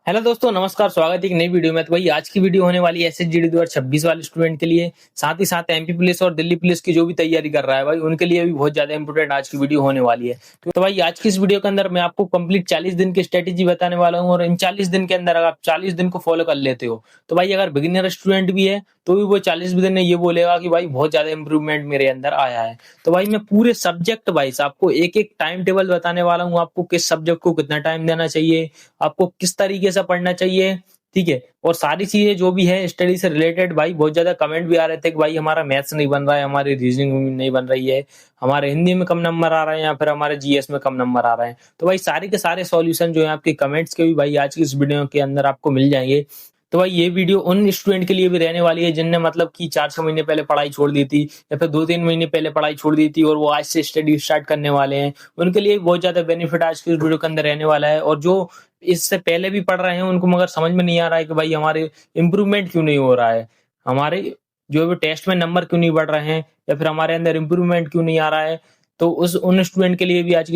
Hello दोस्तों, नमस्कार। स्वागत है एक नई वीडियो में। तो भाई आज की वीडियो होने वाली है एसएसजीडी 2026 वाले स्टूडेंट के लिए। साथ ही साथ एमपी पुलिस और दिल्ली पुलिस की जो भी तैयारी कर रहा है भाई, उनके लिए भी बहुत ज्यादा इंपोर्टेंट आज की वीडियो होने वाली है। तो भाई आज की इस वीडियो के अंदर मैं आपको कंप्लीट 40 दिन की स्ट्रेटेजी बताने वाला हूँ, और इन 40 दिन के अंदर अगर आप 40 दिन को फॉलो कर लेते हो तो भाई अगर बिगिनर स्टूडेंट भी है तो भी वो 40 दिन में ये बोलेगा कि भाई बहुत ज्यादा इंप्रूवमेंट मेरे अंदर आया है। तो भाई मैं पूरे सब्जेक्ट वाइज आपको एक एक टाइम टेबल बताने वाला हूँ, आपको किस सब्जेक्ट को कितना टाइम देना चाहिए, आपको किस तरीके से पढ़ना चाहिए। ठीक है। और सारी चीजें जो भी है स्टडी से रिलेटेड, भाई बहुत ज्यादा कमेंट भी आ रहे थे कि भाई हमारा मैथ्स नहीं बन रहा है, हमारी रीजनिंग नहीं बन रही है, हमारे हिंदी में कम नंबर आ रहे हैं या फिर हमारे जीएस में कम नंबर आ रहे हैं। तो भाई सारे के सारे सॉल्यूशन जो है आपके कमेंट्स के भी भाई आज की इस वीडियो के अंदर आपको मिल जाएंगे। तो भाई ये वीडियो उन स्टूडेंट के लिए भी रहने वाली है जिनने मतलब कि 4-6 महीने पहले पढ़ाई छोड़ दी थी, या फिर 2-3 महीने पहले पढ़ाई छोड़ दी थी और वो आज से स्टडी स्टार्ट करने वाले हैं। उनके लिए बहुत ज्यादा बेनिफिट आज की इस वीडियो के अंदर रहने वाला है। और जो इससे पहले भी पढ़ रहे हैं उनको मगर समझ में नहीं आ रहा है कि भाई हमारे इम्प्रूवमेंट क्यों नहीं हो रहा है, हमारे जो भी टेस्ट में नंबर क्यों नहीं बढ़ रहे हैं, या फिर हमारे अंदर इम्प्रूवमेंट क्यों नहीं आ रहा है। तो उस उन स्टूडेंट के लिए भी आज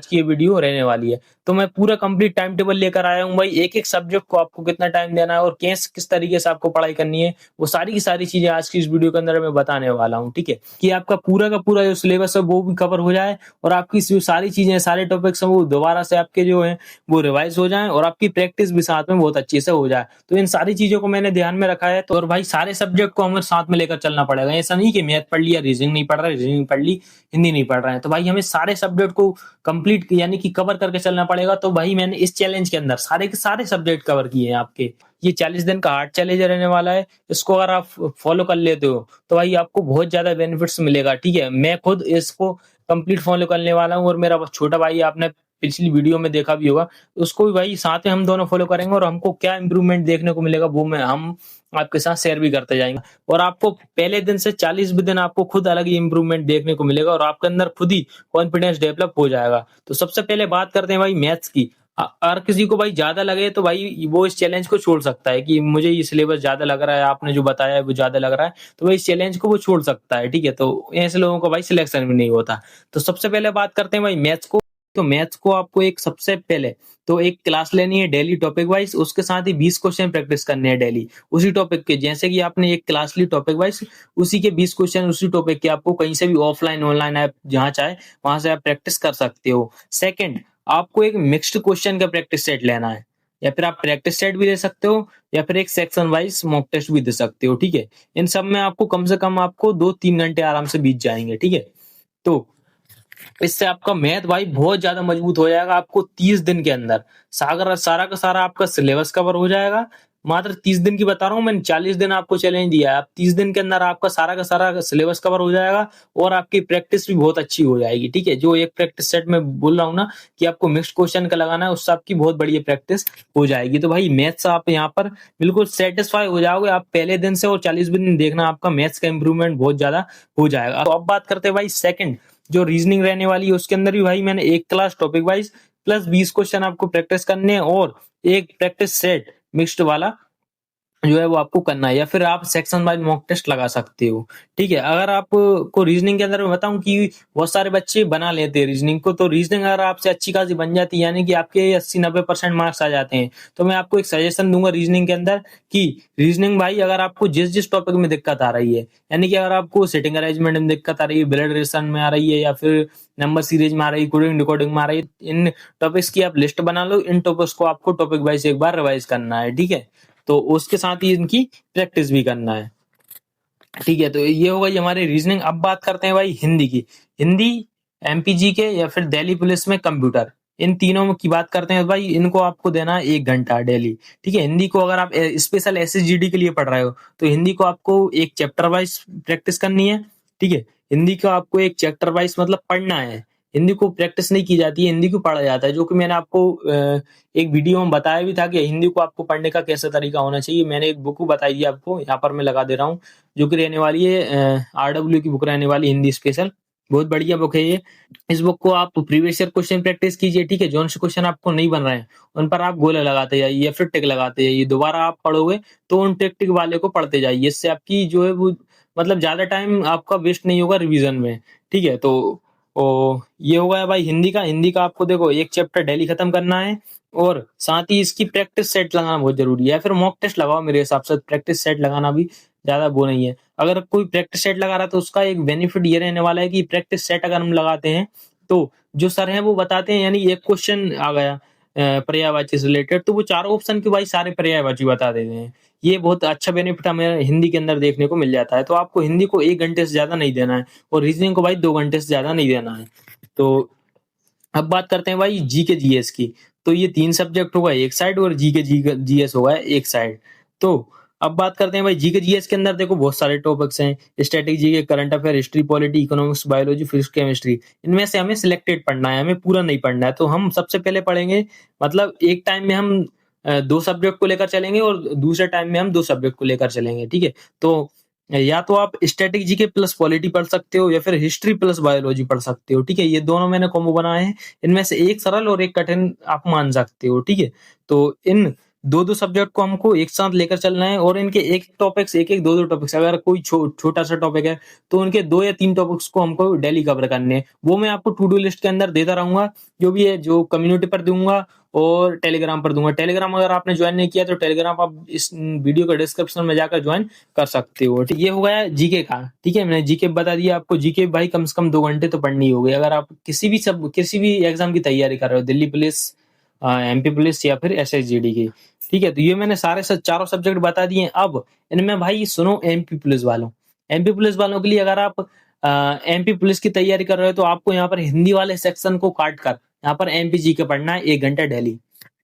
की ये वीडियो रहने वाली है। तो मैं पूरा कंप्लीट टाइम टेबल लेकर आया हूँ भाई, एक एक सब्जेक्ट को आपको कितना टाइम देना है और किस तरीके से आपको पढ़ाई करनी है, वो सारी की सारी चीजें आज की इस वीडियो के अंदर मैं बताने वाला हूँ। ठीक है, कि आपका पूरा का पूरा जो सिलेबस है वो भी कवर हो जाए, और आपकी जो सारी चीजें सारे टॉपिक्स हैं वो दोबारा से आपके जो है वो रिवाइज हो जाए, और आपकी प्रैक्टिस भी साथ में बहुत अच्छे से हो जाए। तो इन सारी चीजों को मैंने ध्यान में रखा है। तो और भाई सारे सब्जेक्ट को हमें साथ में लेकर चलना पड़ेगा। ऐसा नहीं कि मैथ पढ़ लिया, रीजनिंग नहीं पढ़ रहा, रीजनिंग पढ़ ली, हिंदी नहीं पढ़ रहे हैं। तो भाई हमें सारे सब्जेक्ट को कंप्लीट यानी कि कवर करके चलना पड़ेगा। तो भाई मैंने इस चैलेंज के अंदर सारे के सारे सब्जेक्ट कवर किए हैं आपके। ये 40 दिन का हार्ड चैलेंज रहने वाला है। इसको अगर आप फॉलो कर लेते हो तो भाई आपको बहुत ज्यादा बेनिफिट्स मिलेगा। ठीक है, मैं खुद इसको कंप्लीट फॉलो करने वाला हूँ, और मेरा छोटा भाई आपने पिछली वीडियो में देखा भी होगा, उसको भी भाई साथ में हम दोनों फॉलो करेंगे, और हमको क्या इंप्रूवमेंट देखने को मिलेगा वो मैं हम आपके साथ शेयर भी करते जाएंगे। और आपको पहले दिन से 40 भी दिन आपको खुद अलग ही इंप्रूवमेंट देखने को मिलेगा, और आपके अंदर खुद ही कॉन्फिडेंस डेवलप हो जाएगा। तो सबसे पहले बात करते हैं भाई मैथ्स की। अगर किसी को भाई ज्यादा लगे तो भाई वो इस चैलेंज को छोड़ सकता है कि मुझे ये सिलेबस ज्यादा लग रहा है, आपने जो बताया है वो ज्यादा लग रहा है, तो भाई इस चैलेंज को वो छोड़ सकता है। ठीक है, तो ऐसे लोगों को भाई सिलेक्शन भी नहीं होता। तो सबसे पहले बात करते हैं भाई मैथ्स को। तो मैथ्स को आपको एक सबसे पहले तो एक क्लास लेनी है डेली टॉपिक वाइज, उसके साथ ही 20 क्वेश्चन प्रैक्टिस करने हैं डेली उसी टॉपिक के। जैसे कि आपने एक क्लास ली टॉपिक वाइज, उसी के 20 क्वेश्चन उसी टॉपिक के आपको कहीं से भी ऑफलाइन ऑनलाइन ऐप जहां चाहे वहां से आप प्रैक्टिस कर सकते हो। सेकंड, आपको एक मिक्स्ड क्वेश्चन का प्रैक्टिस सेट लेना है, या फिर आप प्रैक्टिस सेट भी दे सकते हो, या फिर एक सेक्शन वाइज मॉक टेस्ट भी दे सकते हो। ठीक है, इन सब में आपको कम से कम आपको 2-3 घंटे आराम से बीत जाएंगे। ठीक है, तो इससे आपका मैथ भाई बहुत ज्यादा मजबूत हो जाएगा। आपको 30 दिन के अंदर सागर सारा का सारा आपका सिलेबस कवर हो जाएगा। मात्र 30 दिन की बता रहा हूँ, मैंने 40 दिन आपको चैलेंज दिया है। आप 30 दिन के अंदर आपका सारा का सारा सिलेबस कवर हो जाएगा, और आपकी प्रैक्टिस भी बहुत अच्छी हो जाएगी। ठीक है, जो एक प्रैक्टिस सेट में बोल रहा हूँ ना कि आपको मिक्स्ड क्वेश्चन का लगाना है, उससे आपकी बहुत बढ़िया प्रैक्टिस हो जाएगी। तो भाई मैथ्स आप यहाँ पर बिल्कुल सेटिस्फाई हो जाओगे आप पहले दिन से, और 40 दिन देखना आपका मैथ्स का इंप्रूवमेंट बहुत ज्यादा हो जाएगा। तो अब बात करते हैं भाई सेकंड, जो रीजनिंग रहने वाली है उसके अंदर भी भाई मैंने एक class topic wise plus 20 question आपको प्रैक्टिस करने हैं, और एक प्रैक्टिस सेट मिक्स्ड वाला जो है वो आपको करना है, या फिर आप सेक्शन वाइज मॉक टेस्ट लगा सकते हो। ठीक है, अगर आपको रीजनिंग के अंदर मैं बताऊं कि बहुत सारे बच्चे बना लेते हैं रीजनिंग को, तो रीजनिंग अगर आपसे अच्छी खासी बन जाती है यानी कि आपके 80-90% मार्क्स आ जाते हैं, तो मैं आपको एक सजेशन दूंगा रीजनिंग के अंदर कि रीजनिंग भाई अगर आपको जिस जिस टॉपिक में दिक्कत आ रही है, यानी कि अगर आपको सिटिंग अरेंजमेंट में दिक्कत आ रही है, ब्लड रिलेशन में आ रही है, या फिर नंबर सीरीज में आ रही है, कोडिंग डिकोडिंग में आ रही है, इन टॉपिक्स की आप लिस्ट बना लो। इन टॉपिक्स को आपको टॉपिक वाइज एक बार रिवाइज करना है। ठीक है, तो उसके साथ ही इनकी प्रैक्टिस भी करना है। ठीक है, तो ये हो गई हमारी रीजनिंग। अब बात करते हैं भाई हिंदी की। हिंदी, एमपीजी के, या फिर दिल्ली पुलिस में कंप्यूटर, इन तीनों की बात करते हैं भाई। इनको आपको देना है 1 घंटा डेली। ठीक है, हिंदी को अगर आप स्पेशल एसएसजीडी के लिए पढ़ रहे हो तो हिंदी को आपको एक चैप्टर वाइज प्रैक्टिस करनी है। ठीक है, हिंदी को आपको एक चैप्टर वाइज मतलब पढ़ना है। हिंदी को प्रैक्टिस नहीं की जाती है, हिंदी को पढ़ा जाता है, जो कि मैंने आपको एक वीडियो में बताया भी था कि हिंदी को आपको पढ़ने का कैसा तरीका होना चाहिए। मैंने एक बुक बताई है आपको, यहाँ पर मैं लगा दे रहा हूँ, जो कि रहने वाली है आरडब्ल्यू की बुक रहने वाली, हिंदी स्पेशल। बहुत बढ़िया बुक है ये। इस बुक को आप प्रीवियस ईयर क्वेश्चन प्रैक्टिस कीजिए। ठीक है, जोन से क्वेश्चन आपको नहीं बन रहे हैं उन पर आप गोले लगाते जाइए, या फिर टिक लगाते जाइए। दोबारा आप पढ़ोगे तो उन टिक टिक वाले को पढ़ते जाइए। इससे आपकी जो है वो मतलब ज्यादा टाइम आपका वेस्ट नहीं होगा रिवीजन में। ठीक है, तो और ये हो गया भाई हिंदी का आपको देखो एक चैप्टर डेली खत्म करना है और साथ ही इसकी प्रैक्टिस सेट लगाना बहुत जरूरी है, या फिर मॉक टेस्ट लगाओ। मेरे हिसाब से प्रैक्टिस सेट लगाना भी ज्यादा वो नहीं है। अगर कोई प्रैक्टिस सेट लगा रहा है तो उसका एक बेनिफिट ये रहने वाला है कि प्रैक्टिस सेट अगर हम लगाते हैं तो जो सर हैं वो बताते हैं, यानी एक क्वेश्चन आ गया पर्यायवाची से रिलेटेड, तो वो चारों ऑप्शन के भाई सारे पर्यायवाची बता देते हैं। ये बहुत अच्छा बेनिफिट हमें हिंदी के अंदर देखने को मिल जाता है। तो आपको हिंदी को 1 घंटे से ज्यादा नहीं देना है और रीजनिंग को भाई 2 घंटे से ज्यादा नहीं देना है। तो अब बात करते हैं भाई जी के जीएस की। तो ये 3 सब्जेक्ट होगा एक साइड और जी के जीएस होगा एक साइड। तो अब बात करते हैं भाई जी के जीएस के अंदर देखो बहुत सारे टॉपिक्स हैं, static GK, current affair, history, polity, economics, biology, physics, chemistry. इनमें से हमें सिलेक्टेड पढ़ना है, हमें पूरा नहीं पढ़ना है। तो हम सबसे पहले पढ़ेंगे, मतलब एक टाइम में हम 2 सब्जेक्ट को लेकर चलेंगे और दूसरे टाइम में हम 2 सब्जेक्ट को लेकर चलेंगे, ठीक है। तो या तो आप स्टैटिक जीके प्लस पॉलिटी पढ़ सकते हो या फिर हिस्ट्री प्लस बायोलॉजी पढ़ सकते हो, ठीक है। ये दोनों मैंने कॉम्बो बनाए हैं, इनमें से एक सरल और एक कठिन आप मान सकते हो, ठीक है। तो इन दो दो सब्जेक्ट को हमको एक साथ लेकर चलना है और इनके एक टॉपिक्स, एक एक दो दो टॉपिक्स, अगर कोई छोटा सा टॉपिक है तो उनके 2 या 3 टॉपिक्स को हमको डेली कवर करने हैं। वो मैं आपको टू डू लिस्ट के अंदर देता रहूंगा, जो भी है, जो कम्युनिटी पर दूंगा और टेलीग्राम पर दूंगा। टेलीग्राम अगर आपने ज्वाइन नहीं किया तो टेलीग्राम आप इस वीडियो के डिस्क्रिप्शन में जाकर ज्वाइन कर सकते हो। ये हो गया जीके का, ठीक है। मैंने जीके बता दिया आपको। जीके भाई कम से कम 2 घंटे तो पढ़नी होगी अगर आप किसी भी एग्जाम की तैयारी कर रहे हो, दिल्ली पुलिस, एमपी पुलिस या फिर एसएसजीडी की, ठीक है। तो ये मैंने सारे चारों सब्जेक्ट बता दिए। अब इनमें भाई सुनो एमपी पुलिस वालों, एमपी पुलिस वालों के लिए अगर आप एमपी पुलिस की तैयारी कर रहे हो तो आपको यहाँ पर हिंदी वाले सेक्शन को काट कर यहाँ पर एमपी जी के पढ़ना है 1 घंटा डेली,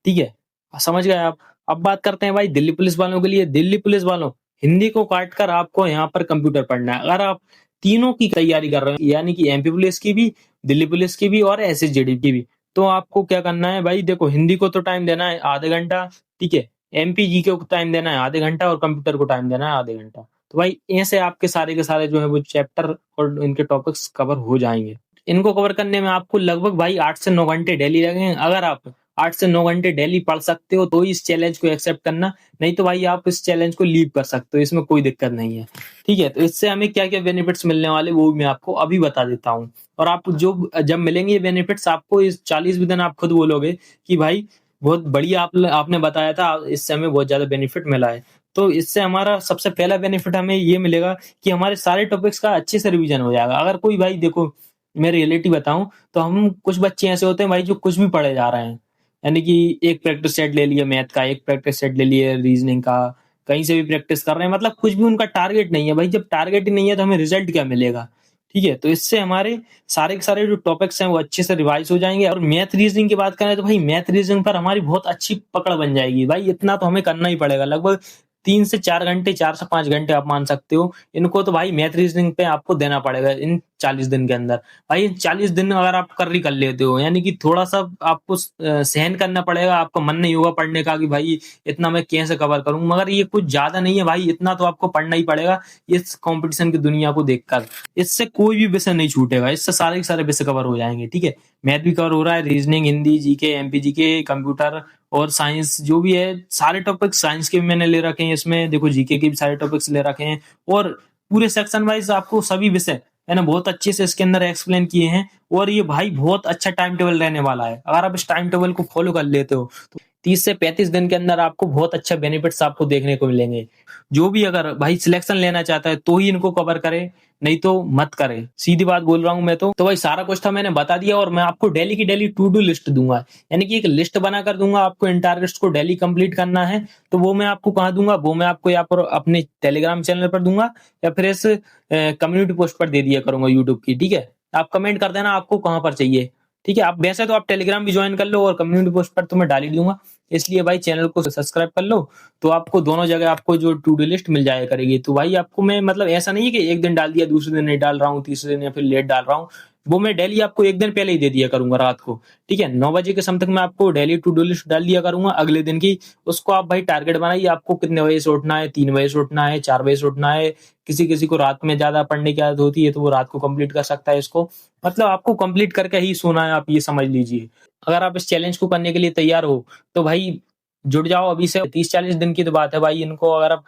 ठीक है। समझ गए आप। अब बात करते हैं भाई दिल्ली पुलिस वालों के लिए। दिल्ली पुलिस वालों, हिंदी को काट कर आपको यहाँ पर कंप्यूटर पढ़ना है। अगर आप तीनों की तैयारी कर रहे हो, यानी कि एमपी पुलिस की भी, दिल्ली पुलिस की भी और एसएसजीडी की भी, तो आपको क्या करना है भाई, देखो हिंदी को तो टाइम देना है आधे घंटा, ठीक है। एमपी जी को टाइम देना है आधे घंटा और कंप्यूटर को टाइम देना है आधे घंटा। तो भाई ऐसे आपके सारे के सारे जो है वो चैप्टर और इनके टॉपिक्स कवर हो जाएंगे। इनको कवर करने में आपको लगभग भाई 8 से 9 घंटे डेली लगेंगे। अगर आप 8 से 9 घंटे डेली पढ़ सकते हो तो ही इस चैलेंज को एक्सेप्ट करना, नहीं तो भाई आप इस चैलेंज को लीव कर सकते हो, इसमें कोई दिक्कत नहीं है, ठीक है। तो इससे हमें क्या क्या बेनिफिट्स मिलने वाले वो भी मैं आपको अभी बता देता हूँ। और आप जो जब मिलेंगे ये बेनिफिट्स आपको, इस 40 दिन आप खुद बोलोगे कि भाई बहुत बढ़िया आपने बताया था, इससे हमें बहुत ज्यादा बेनिफिट मिला है। तो इससे हमारा सबसे पहला बेनिफिट हमें ये मिलेगा कि हमारे सारे टॉपिक्स का अच्छे से रिवीजन हो जाएगा। अगर कोई भाई देखो, मैं रियलिटी बताऊं तो हम कुछ बच्चे ऐसे होते हैं भाई जो कुछ भी पढ़े जा रहे हैं, यानी कि एक प्रैक्टिस सेट ले लिया मैथ का, एक प्रैक्टिस सेट ले लिया रीजनिंग का, कहीं से भी प्रैक्टिस कर रहे हैं, मतलब कुछ भी उनका टारगेट नहीं है। भाई जब टारगेट ही नहीं है तो हमें रिजल्ट क्या मिलेगा, ठीक है। तो इससे हमारे सारे के सारे जो टॉपिक्स हैं वो अच्छे से रिवाइज हो जाएंगे। और मैथ रीजनिंग की बात करें तो भाई मैथ रीजनिंग पर हमारी बहुत अच्छी पकड़ बन जाएगी। भाई इतना तो हमें करना ही पड़ेगा, लगभग 3 से 4 घंटे, 4 से 5 घंटे आप मान सकते हो इनको, तो भाई मैथ रीजनिंग पे आपको देना पड़ेगा इन 40 दिन के अंदर। भाई इन 40 दिन अगर आप कर लेते हो, यानी कि थोड़ा सा आपको सहन करना पड़ेगा, आपका मन नहीं होगा पढ़ने का कि भाई इतना मैं कैसे कवर करूं, मगर ये कुछ ज्यादा नहीं है भाई, इतना तो आपको पढ़ना ही पड़ेगा इस कंपटीशन की दुनिया को देखकर। इससे कोई भी विषय नहीं छूटेगा, इससे सारे के सारे विषय कवर हो जाएंगे, ठीक है। मैथ भी कवर हो रहा है, reasoning, Hindi, GK, MP GK, computer और साइंस जो भी है, सारे टॉपिक्स साइंस के भी मैंने ले रखे हैं इसमें। देखो जीके के भी सारे टॉपिक्स ले रखे हैं और पूरे सेक्शन वाइज आपको सभी विषय मैंने बहुत अच्छे से इसके अंदर एक्सप्लेन किए हैं। और ये भाई बहुत अच्छा टाइम टेबल रहने वाला है। अगर आप इस टाइम टेबल को फॉलो कर लेते हो तो 30 से 35 दिन के अंदर आपको बहुत अच्छा बेनिफिट्स आपको देखने को मिलेंगे। जो भी अगर भाई सिलेक्शन लेना चाहता है तो ही इनको कवर करे, नहीं तो मत करे, सीधी बात बोल रहा हूं मैं। तो भाई सारा कुछ था मैंने बता दिया और मैं आपको डेली की डेली टू डू लिस्ट दूंगा, यानी कि एक लिस्ट बना कर दूंगा आपको। इन टारगेट्स को डेली कंप्लीट करना है तो वो मैं आपको कहाँ दूंगा, वो मैं आपको यहाँ पर अपने टेलीग्राम चैनल पर दूंगा या फिर इस कम्युनिटी पोस्ट पर दे दिया करूंगा यूट्यूब की, ठीक है। आप कमेंट कर देना आपको कहाँ पर चाहिए, ठीक है। आप वैसे तो आप टेलीग्राम भी ज्वाइन कर लो और कम्युनिटी पोस्ट पर तो मैं डाल ही दूंगा, इसलिए भाई चैनल को सब्सक्राइब कर लो तो आपको दोनों जगह आपको जो टू डू लिस्ट मिल जाया करेगी। तो भाई आपको मैं, मतलब ऐसा नहीं है कि एक दिन डाल दिया दूसरे दिन नहीं डाल रहा हूँ, तीसरे दिन या फिर लेट डाल रहा हूँ, वो मैं डेली आपको एक दिन पहले ही दे दिया करूंगा रात को, ठीक है। 9 बजे के समय तक मैं आपको डेली टू डू लिस्ट डाल दिया करूंगा अगले दिन की। उसको आप भाई टारगेट बनाइए, आपको कितने बजे से उठना है, 3 बजे से उठना है, 4 बजे से उठना है। किसी किसी को रात में ज्यादा पढ़ने की आदत होती है तो वो रात को कंप्लीट कर सकता है इसको, मतलब आपको कंप्लीट करके ही सोना है, आप ये समझ लीजिए। अगर आप इस चैलेंज को करने के लिए तैयार हो तो भाई जुड़ जाओ अभी से। 30-40 दिन की तो बात है भाई, इनको अगर आप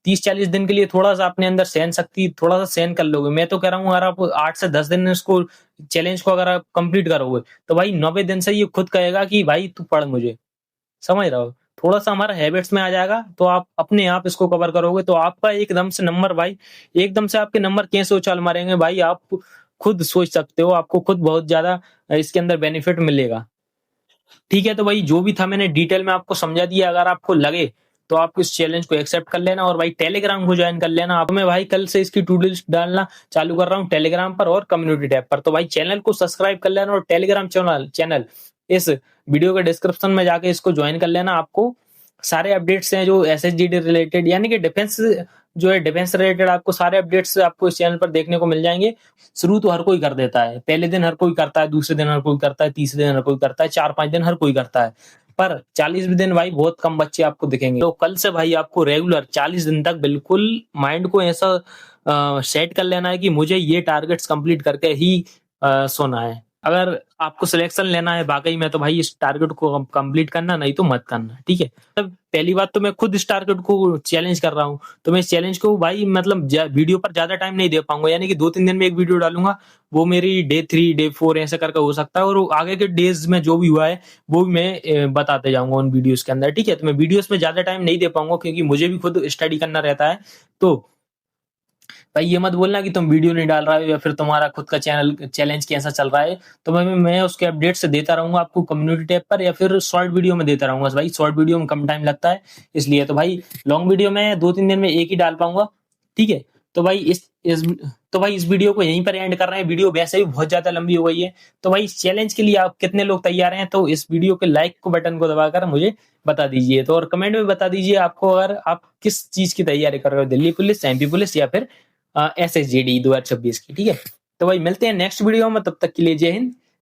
30-40 दिन के लिए थोड़ा सा अपने अंदर सहन शक्ति थोड़ा सा सहन कर लोगे। मैं तो कह रहा हूँ अगर आप 8 से 10 दिन में इसको चैलेंज को अगर आप कंप्लीट करोगे तो भाई 90 दिन से ये खुद कहेगा कि भाई तू पढ़ मुझे, समझ रहे हो? थोड़ा सा हमारा हैबिट्स में आ जाएगा तो आप अपने आप इसको कवर करोगे तो आपका एकदम से नंबर भाई एकदम से आपके नंबर कैसे उछाल मारेंगे भाई आप खुद सोच सकते हो, आपको खुद बहुत ज्यादा इसके अंदर बेनिफिट मिलेगा। ठीक है, तो भाई जो भी था मैंने डिटेल में आपको समझा दिया। अगर आपको लगे तो आप इस चैलेंज को एक्सेप्ट कर लेना और भाई टेलीग्राम को ज्वाइन कर लेना। अब मैं भाई कल से इसकी टू डू लिस्ट डालना चालू कर रहा हूँ टेलीग्राम पर और कम्युनिटी टैब पर। तो भाई चैनल को सब्सक्राइब कर लेना और टेलीग्राम चैनल इस वीडियो के डिस्क्रिप्शन में जाके इसको ज्वाइन कर लेना। आपको सारे अपडेट्स हैं जो एसएसजीडी रिलेटेड यानी कि डिफेंस जो है डिफेंस रिलेटेड आपको सारे अपडेट्स आपको इस चैनल पर देखने को मिल जाएंगे। शुरू तो हर कोई कर देता है, पहले दिन हर कोई करता है, दूसरे दिन हर कोई करता है, तीसरे दिन हर कोई करता है, 4-5 दिन हर कोई करता है, पर 40वें दिन भाई बहुत कम बच्चे आपको दिखेंगे। तो कल से भाई आपको रेगुलर 40 दिन तक बिल्कुल माइंड को ऐसा सेट कर लेना है कि मुझे ये टारगेट्स कंप्लीट करके ही सोना है। अगर आपको सिलेक्शन लेना है वाकई में तो भाई इस टारगेट को कंप्लीट करना, नहीं तो मत करना, ठीक है? तब पहली बात तो मैं खुद इस टारगेट को चैलेंज कर रहा हूँ, तो मैं इस चैलेंज को भाई मतलब वीडियो पर ज्यादा टाइम नहीं दे पाऊंगा, यानी कि 2-3 दिन में एक वीडियो डालूंगा, वो मेरी डे 3 डे 4 ऐसे करके हो सकता है, और आगे के डेज में जो भी हुआ है वो भी मैं बताते जाऊंगा उन वीडियोस के अंदर, ठीक है? तो मैं वीडियोस में ज्यादा टाइम नहीं दे पाऊंगा क्योंकि मुझे भी खुद स्टडी करना रहता है। तो भाई ये मत बोलना कि तुम वीडियो नहीं डाल रहा हो या फिर तुम्हारा खुद का चैनल चैलेंज कैसा चल रहा है। तो मैं उसके अपडेट्स देता रहूंगा आपको कम्युनिटी टैब पर या फिर शॉर्ट वीडियो में देता रहूंगा। भाई शॉर्ट वीडियो में कम टाइम लगता है इसलिए, तो भाई लॉन्ग वीडियो में 2-3 दिन में एक ही डाल पाऊंगा, ठीक है? तो भाई इस वीडियो को यहीं पर एंड कर रहे हैं। वीडियो वैसे ही बहुत ज्यादा लंबी हो गई है, तो भाई इस चैलेंज के लिए आप कितने लोग तैयार हैं तो इस वीडियो के लाइक को बटन को दबाकर मुझे बता दीजिए। तो और कमेंट में बता दीजिए आपको अगर आप किस चीज की तैयारी कर रहे हो, दिल्ली पुलिस, एमपी पुलिस या फिर SSGD 2026 की, ठीक है? तो भाई मिलते हैं नेक्स्ट वीडियो में, तब तक के लिए जय हिंद।